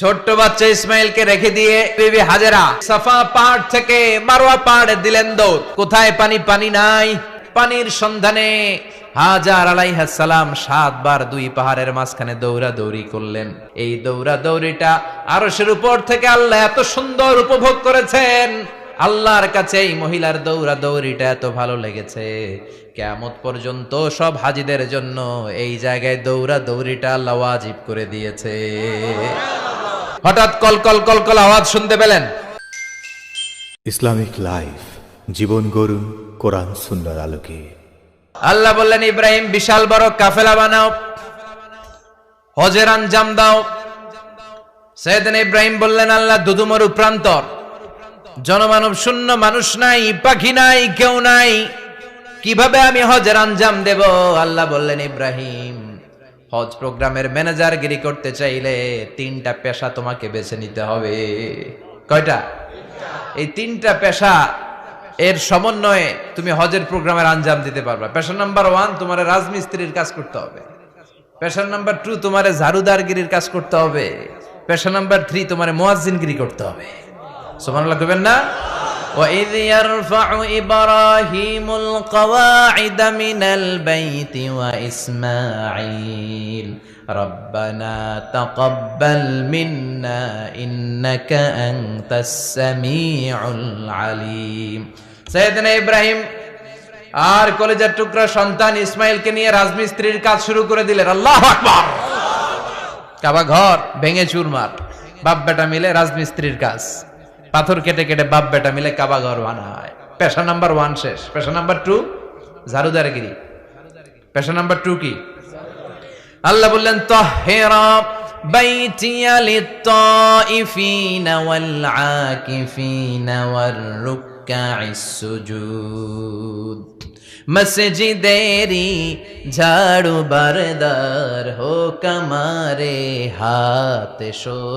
ছোট্ট বাচ্চা ইসমাইলকে রেখে দিয়ে বিবি হাজেরা সাফা পাহাড় থেকে মারওয়া পাহাড়ে দিলেন দৌড়। কোথায় পানি? পানি নাই। পানির সন্ধানে হাজার আলাইহিস সালাম 7 বার 2 পাহাড়ের মাঝখানে দৌড়াদৌড়ি করলেন। এই দৌড়াদৌড়িটা আরশের উপর থেকে আল্লাহ এত সুন্দর উপভোগ করেছেন। আল্লাহর কাছে এই মহিলার দৌড়াদৌড়িটা এত ভালো লেগেছে, কিয়ামত পর্যন্ত সব হাজীদের জন্য এই জায়গায় দৌড়াদৌড়িটা আল্লাহ ওয়াজিব করে দিয়েছে। হঠাৎ কলকল কলকল আওয়াজ শুনতে পেলেন। ইসলামিক লাইফ, জীবন গড়ুন কোরআন সুন্নাহর আলোকে। আল্লাহ বললেন, ইব্রাহিম বিশাল বড় কাফেলা বানাও, হজের আঞ্জাম দাও। সাইয়েদনা ইব্রাহিম বললেন, আল্লাহ দুদুমরু প্রান্তর, জনমানব শূন্য, মানুষ নাই, পাখি নাই, কেউ নাই, কিভাবে আমি হজের আঞ্জাম দেব? আল্লাহ বললেন, ইব্রাহিম হজ প্রোগ্রামের ম্যানেজারগিরি করতে চাইলে 3টা পেশা তোমাকে বেছে নিতে হবে। কয়টা? এই 3টা পেশা এর সমন্বয়ে তুমি হজের প্রোগ্রামের আঞ্জাম দিতে পারবে। পেশা নাম্বার 1 তোমার রাজমিস্ত্রির কাজ করতে হবে। পেশা নাম্বার 2 তোমার ঝাড়ুদারগিরির কাজ করতে হবে। পেশা নাম্বার 3 তোমার মুয়াজ্জিনগিরি করতে হবে। সুবহানাল্লাহ কইবেন না? وَإِذْ يَرْفَعُ إِبْرَاهِيمُ الْقَوَاعِدَ مِنَ الْبَيْتِ وَإِسْمَاعِيلُ رَبَّنَا تَقَبَّلْ مِنَّا إِنَّكَ أَنْتَ السَّمِيعُ الْعَلِيمُ। সাইয়েদনা ইব্রাহিম আর কলেজার টুকরা সন্তান ইসমাইলকে নিয়ে রাজমিস্ত্রির কাজ শুরু করে দিলেন। আল্লাহু আকবার! কাবা ঘর ভেঙে চুরমার, বাপ বেটা মিলে রাজমিস্ত্রির কাজ। পাথর কেটে কেটে বাপ বেটা মিলে কাবা ঘর বানায়। পেশা নাম্বার 1 শেষ। পেশা নাম্বার 2 ঝাড়ুদারগিরি। পেশা নাম্বার 2 কি? আল্লাহ বললেন, তাহহিরা বাইতিয়া লিত-তাইফিনা ওয়াল আকিফিনা ওয়ার রুকআইস সুজুদ। মসজিদেরি ঝাড়ু বারদার হোক আমারে হাত শোন।